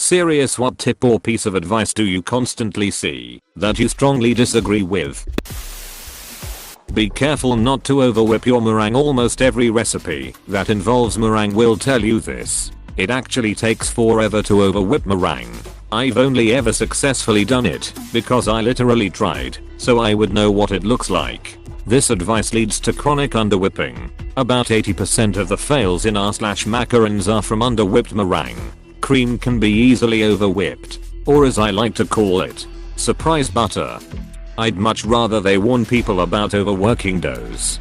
Serious, what tip or piece of advice do you constantly see that you strongly disagree with? Be careful not to overwhip your meringue. Almost every recipe that involves meringue will tell you this. It actually takes forever to overwhip meringue. I've only ever successfully done it because I literally tried, so I would know what it looks like. This advice leads to chronic underwhipping. About 80% of the fails in our/macarons are from underwhipped meringue. Cream can be easily overwhipped, or as I like to call it, surprise butter. I'd much rather they warn people about overworking doughs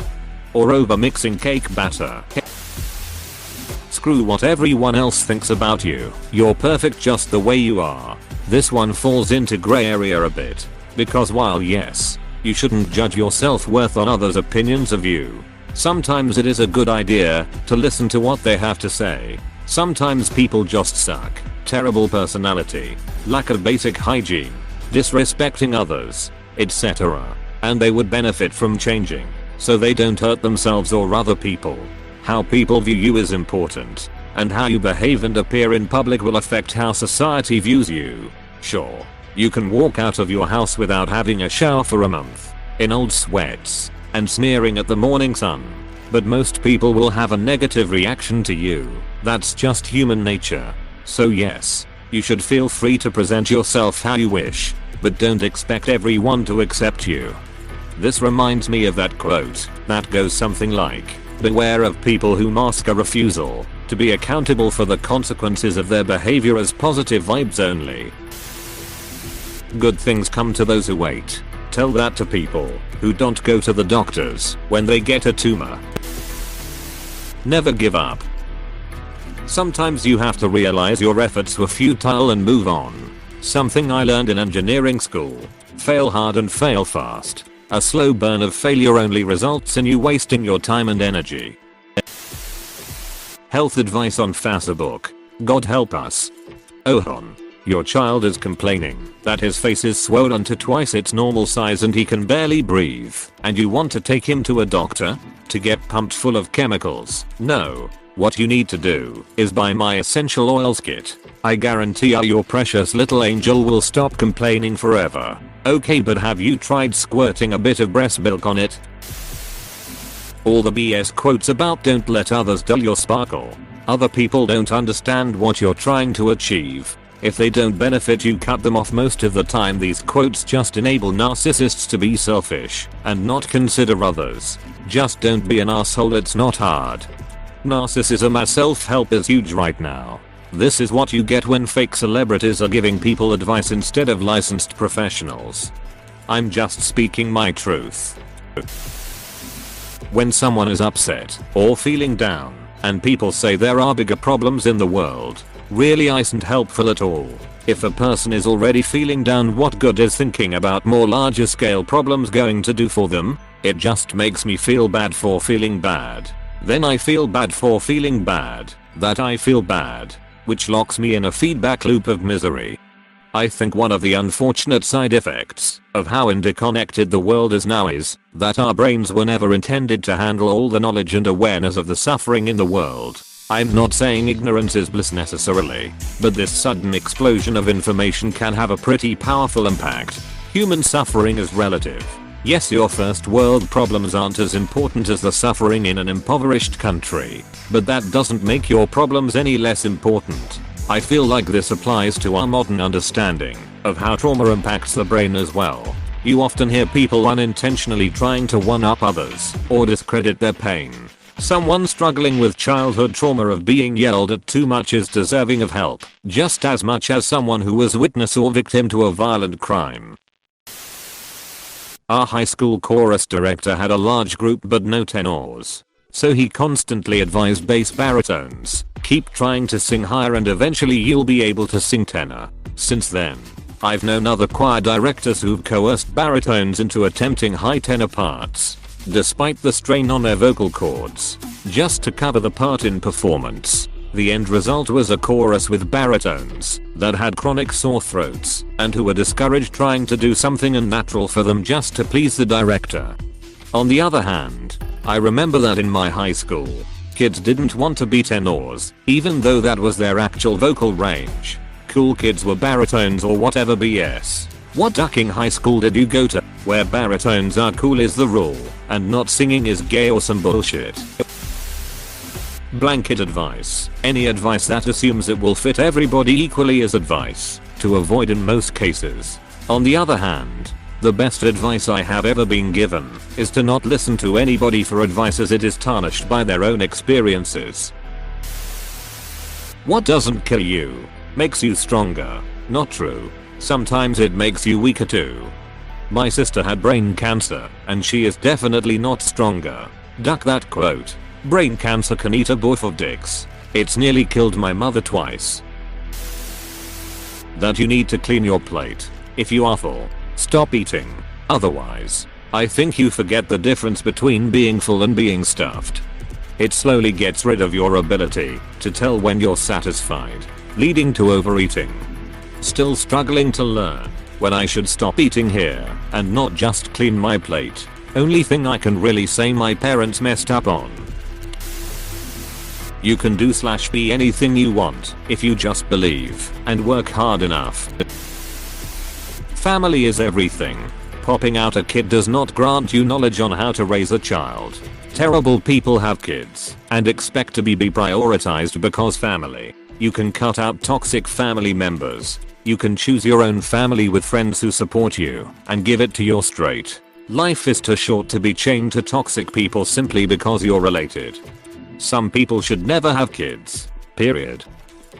or overmixing cake batter. Screw what everyone else thinks about you. You're perfect just the way you are. This one falls into gray area a bit, because while yes, you shouldn't judge your self-worth on others' opinions of you, sometimes it is a good idea to listen to what they have to say. Sometimes people just suck, terrible personality, lack of basic hygiene, disrespecting others, etc. And they would benefit from changing, so they don't hurt themselves or other people. How people view you is important, and how you behave and appear in public will affect how society views you. Sure, you can walk out of your house without having a shower for a month, in old sweats, and sneering at the morning sun, but most people will have a negative reaction to you. That's just human nature. So yes, you should feel free to present yourself how you wish, but don't expect everyone to accept you. This reminds me of that quote that goes something like, "Beware of people who mask a refusal to be accountable for the consequences of their behavior as positive vibes only." Good things come to those who wait. Tell that to people who don't go to the doctors when they get a tumor. Never give up. Sometimes you have to realize your efforts were futile and move on. Something I learned in engineering school. Fail hard and fail fast. A slow burn of failure only results in you wasting your time and energy. Health advice on Facebook. God help us. Ohon. Your child is complaining that his face is swollen to twice its normal size and he can barely breathe, and you want to take him to a doctor to get pumped full of chemicals. No. What you need to do is buy my essential oils kit. I guarantee your precious little angel will stop complaining forever. Okay, but have you tried squirting a bit of breast milk on it? All the BS quotes about don't let others dull your sparkle. Other people don't understand what you're trying to achieve. If they don't benefit you, cut them off. Most of the time these quotes just enable narcissists to be selfish and not consider others. Just don't be an asshole, it's not hard. Narcissism as self-help is huge right now. This is what you get when fake celebrities are giving people advice instead of licensed professionals. I'm just speaking my truth. When someone is upset or feeling down and people say there are bigger problems in the world, really isn't helpful at all. If a person is already feeling down, what good is thinking about more larger scale problems going to do for them? It just makes me feel bad for feeling bad. Then I feel bad for feeling bad, that I feel bad, which locks me in a feedback loop of misery. I think one of the unfortunate side effects of how interconnected the world is now is that our brains were never intended to handle all the knowledge and awareness of the suffering in the world. I'm not saying ignorance is bliss necessarily, but this sudden explosion of information can have a pretty powerful impact. Human suffering is relative. Yes, your first world problems aren't as important as the suffering in an impoverished country, but that doesn't make your problems any less important. I feel like this applies to our modern understanding of how trauma impacts the brain as well. You often hear people unintentionally trying to one-up others or discredit their pain. Someone struggling with childhood trauma of being yelled at too much is deserving of help, just as much as someone who was witness or victim to a violent crime. Our high school chorus director had a large group but no tenors. So he constantly advised bass baritones, keep trying to sing higher and eventually you'll be able to sing tenor. Since then, I've known other choir directors who've coerced baritones into attempting high tenor parts, despite the strain on their vocal cords, just to cover the part in performance. The end result was a chorus with baritones that had chronic sore throats and who were discouraged trying to do something unnatural for them just to please the director. On the other hand, I remember that in my high school, kids didn't want to be tenors, even though that was their actual vocal range. cool kids were baritones or whatever BS. What ducking high school did you go to, where baritones are cool is the rule, and not singing is gay or some bullshit? Blanket advice. Any advice that assumes it will fit everybody equally is advice to avoid in most cases. On the other hand, the best advice I have ever been given is to not listen to anybody for advice, as it is tarnished by their own experiences. What doesn't kill you makes you stronger. Not true. Sometimes it makes you weaker too. My sister had brain cancer, and she is definitely not stronger. Duck that quote. Brain cancer can eat a boy for dicks. It's nearly killed my mother twice. That you need to clean your plate. If you are full, stop eating. Otherwise, I think you forget the difference between being full and being stuffed. It slowly gets rid of your ability to tell when you're satisfied, leading to overeating. Still struggling to learn when I should stop eating here and not just clean my plate. Only thing I can really say my parents messed up on. You can do/be anything you want if you just believe and work hard enough. Family is everything. Popping out a kid does not grant you knowledge on how to raise a child. Terrible people have kids and expect to be prioritized because family. You can cut out toxic family members. You can choose your own family with friends who support you and give it to your straight. Life is too short to be chained to toxic people simply because you're related. Some people should never have kids. Period.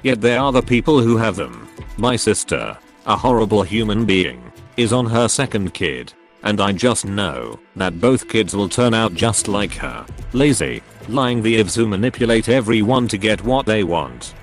Yet there are the people who have them. My sister, a horrible human being, is on her second kid. And I just know that both kids will turn out just like her. Lazy, lying thieves who manipulate everyone to get what they want.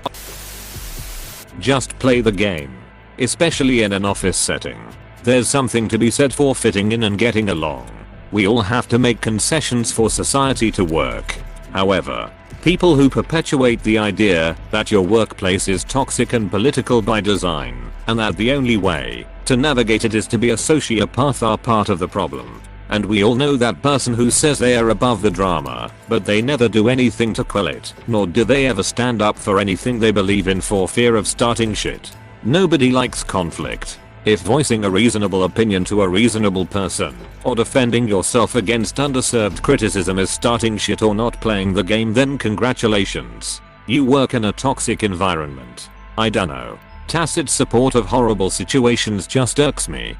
Just play the game. Especially in an office setting. There's something to be said for fitting in and getting along. We all have to make concessions for society to work. However, people who perpetuate the idea that your workplace is toxic and political by design, and that the only way to navigate it is to be a sociopath, are part of the problem. And we all know that person who says they are above the drama, but they never do anything to quell it, nor do they ever stand up for anything they believe in for fear of starting shit. Nobody likes conflict. If voicing a reasonable opinion to a reasonable person, or defending yourself against underserved criticism is starting shit or not playing the game, then congratulations. You work in a toxic environment. I dunno. Tacit support of horrible situations just irks me.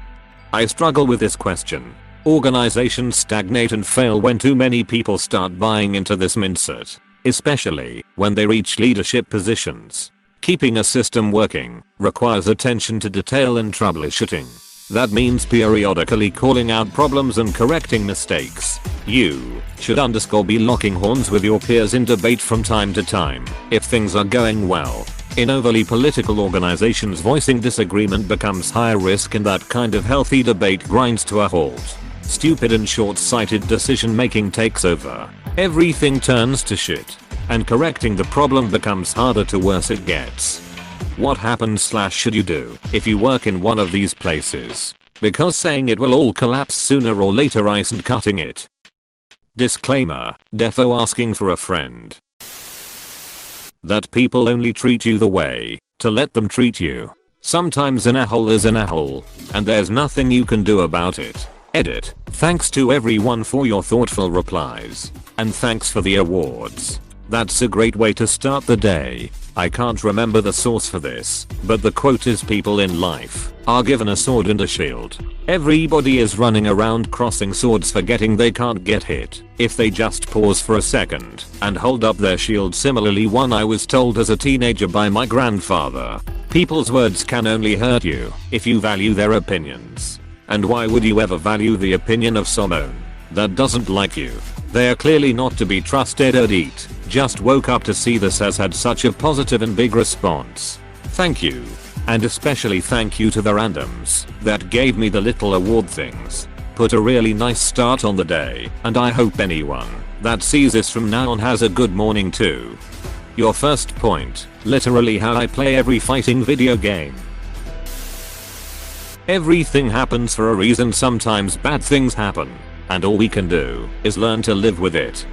I struggle with this question. Organizations stagnate and fail when too many people start buying into this mindset, especially when they reach leadership positions. Keeping a system working requires attention to detail and troubleshooting. That means periodically calling out problems and correcting mistakes. You should be locking horns with your peers in debate from time to time if things are going well. In overly political organizations, voicing disagreement becomes high risk, and that kind of healthy debate grinds to a halt. Stupid and short-sighted decision making takes over. Everything turns to shit. And correcting the problem becomes harder to worse it gets. What happens/should you do if you work in one of these places? Because saying it will all collapse sooner or later isn't cutting it. Disclaimer, defo asking for a friend. That people only treat you the way to let them treat you. Sometimes an a-hole is an a-hole, and there's nothing you can do about it. Edit. Thanks to everyone for your thoughtful replies. And thanks for the awards. That's a great way to start the day. I can't remember the source for this, but the quote is, people in life are given a sword and a shield. Everybody is running around crossing swords forgetting they can't get hit if they just pause for a second and hold up their shield. Similarly, one I was told as a teenager by my grandfather, people's words can only hurt you if you value their opinions. And why would you ever value the opinion of someone that doesn't like you? They are clearly not to be trusted. Eat. Just woke up to see this has had such a positive and big response. Thank you. And especially thank you to the randoms that gave me the little award things. Put a really nice start on the day, and I hope anyone that sees this from now on has a good morning too. Your first point, literally how I play every fighting video game. Everything happens for a reason. Sometimes bad things happen, and all we can do is learn to live with it.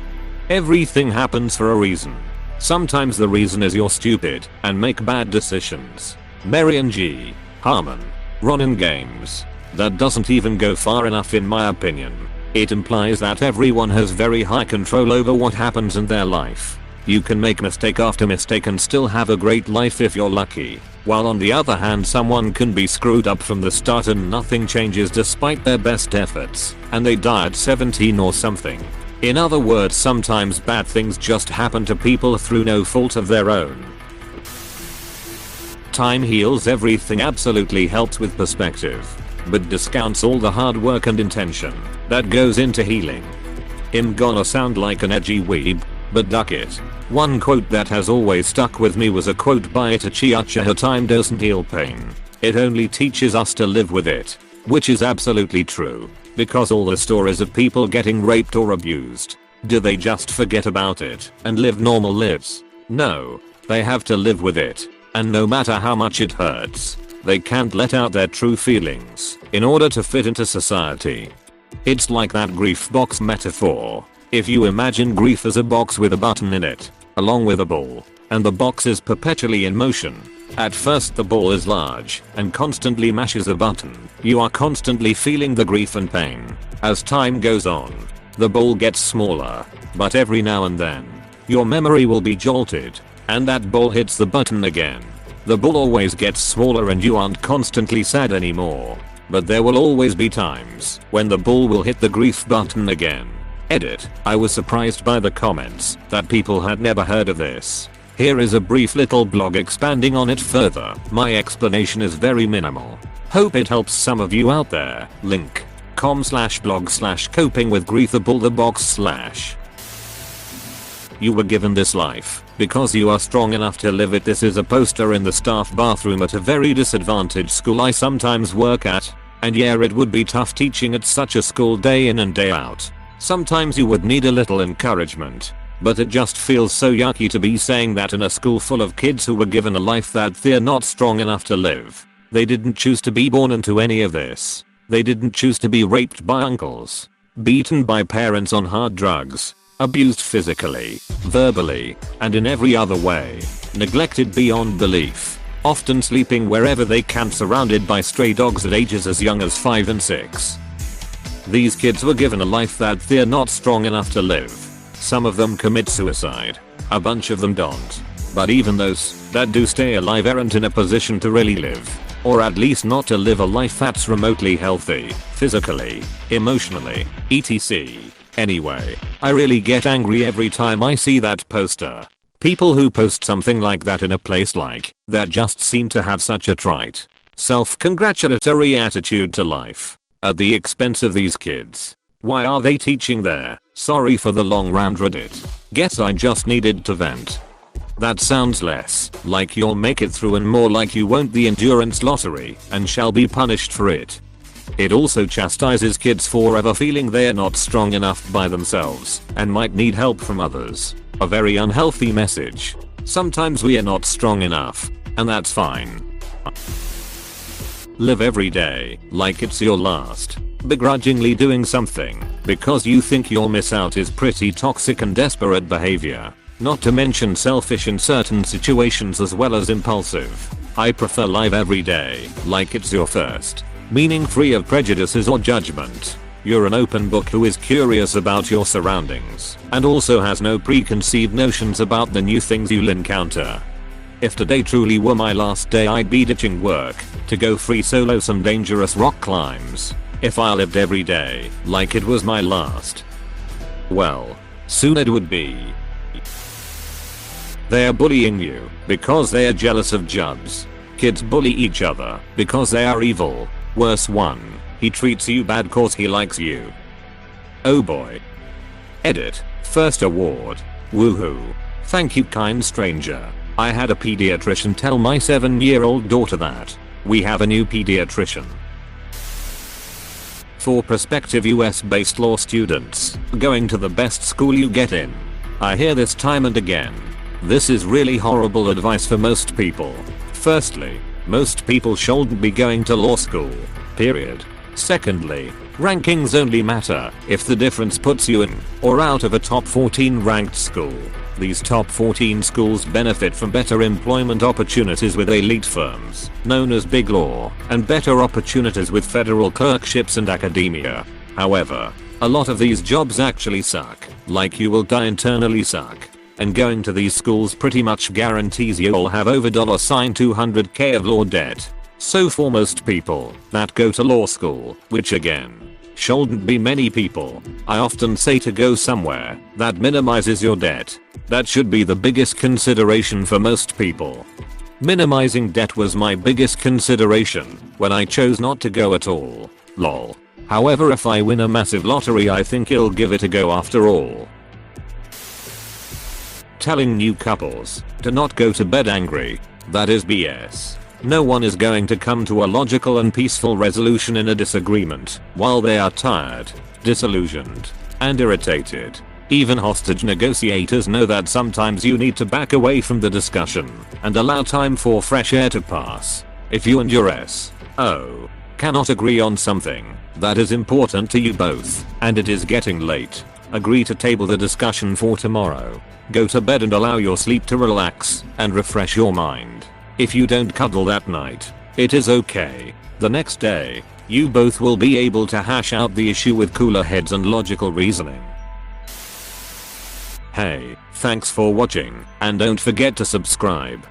Everything happens for a reason. Sometimes the reason is you're stupid and make bad decisions. Marion G. Harmon. Ron in games. That doesn't even go far enough in my opinion. It implies that everyone has very high control over what happens in their life. You can make mistake after mistake and still have a great life if you're lucky. While on the other hand someone can be screwed up from the start and nothing changes despite their best efforts, and they die at 17 or something. In other words, sometimes bad things just happen to people through no fault of their own. Time heals everything absolutely helps with perspective, but discounts all the hard work and intention that goes into healing. I'm gonna sound like an edgy weeb, but duck it. One quote that has always stuck with me was a quote by Itachi Uchiha: "Time doesn't heal pain. It only teaches us to live with it." Which is absolutely true, because all the stories of people getting raped or abused, do they just forget about it and live normal lives? No, they have to live with it, and no matter how much it hurts, they can't let out their true feelings in order to fit into society. It's like that grief box metaphor. If you imagine grief as a box with a button in it, along with a ball, and the box is perpetually in motion. At first the ball is large and constantly mashes a button. You are constantly feeling the grief and pain. As time goes on, the ball gets smaller, but every now and then, your memory will be jolted, and that ball hits the button again. The ball always gets smaller and you aren't constantly sad anymore. But there will always be times when the ball will hit the grief button again. Edit. I was surprised by the comments that people had never heard of this. Here is a brief little blog expanding on it further. My explanation is very minimal. Hope it helps some of you out there. Link com/blog/copingwithgriefthebox/. You were given this life because you are strong enough to live it. This is a poster in the staff bathroom at a very disadvantaged school I sometimes work at. And yeah, it would be tough teaching at such a school day in and day out. Sometimes you would need a little encouragement, but it just feels so yucky to be saying that in a school full of kids who were given a life that they're not strong enough to live. They didn't choose to be born into any of this. They didn't choose to be raped by uncles, beaten by parents on hard drugs, abused physically, verbally, and in every other way, neglected beyond belief, often sleeping wherever they can surrounded by stray dogs at ages as young as 5 and 6. These kids were given a life that they're not strong enough to live. Some of them commit suicide. A bunch of them don't. But even those that do stay alive aren't in a position to really live. Or at least not to live a life that's remotely healthy, physically, emotionally, etc. Anyway, I really get angry every time I see that poster. People who post something like that in a place like that just seem to have such a trite, self-congratulatory attitude to life, at the expense of these kids. Why are they teaching there? Sorry for the long rant, Reddit. Guess I just needed to vent. That sounds less like you'll make it through and more like you won't the endurance lottery and shall be punished for it. It also chastises kids for ever feeling they're not strong enough by themselves and might need help from others. A very unhealthy message. Sometimes we are not strong enough, and that's fine. Live every day like it's your last. Begrudgingly doing something because you think you'll miss out is pretty toxic and desperate behavior. Not to mention selfish in certain situations as well as impulsive. I prefer live every day like it's your first. Meaning free of prejudices or judgment. You're an open book who is curious about your surroundings and also has no preconceived notions about the new things you'll encounter. If today truly were my last day, I'd be ditching work to go free solo some dangerous rock climbs. If I lived every day like it was my last, well, soon it would be. They're bullying you because they are jealous of Jubs. Kids bully each other because they are evil. Worse one, he treats you bad cause he likes you. Oh boy. Edit. First award. Woohoo. Thank you, kind stranger. I had a pediatrician tell my 7-year-old daughter that we have a new pediatrician. For prospective US-based law students going to the best school you get in. I hear this time and again. This is really horrible advice for most people. Firstly, most people shouldn't be going to law school. Period. Secondly, rankings only matter if the difference puts you in or out of a top 14 ranked school. These top 14 schools benefit from better employment opportunities with elite firms, known as Big Law, and better opportunities with federal clerkships and academia. However, a lot of these jobs actually suck, like you will die internally suck. And going to these schools pretty much guarantees you'll have over $200k of law debt. So for most people that go to law school, which again, shouldn't be many people, I often say to go somewhere that minimizes your debt. That should be the biggest consideration for most people. Minimizing debt was my biggest consideration when I chose not to go at all. Lol. However, if I win a massive lottery, I think I'll give it a go after all. Telling new couples to not go to bed angry. That is BS. No one is going to come to a logical and peaceful resolution in a disagreement while they are tired, disillusioned, and irritated. Even hostage negotiators know that sometimes you need to back away from the discussion and allow time for fresh air to pass. If you and your SO cannot agree on something that is important to you both, and it is getting late, agree to table the discussion for tomorrow. Go to bed and allow your sleep to relax and refresh your mind. If you don't cuddle that night, it is okay. The next day, you both will be able to hash out the issue with cooler heads and logical reasoning. Hey, thanks for watching, and don't forget to subscribe.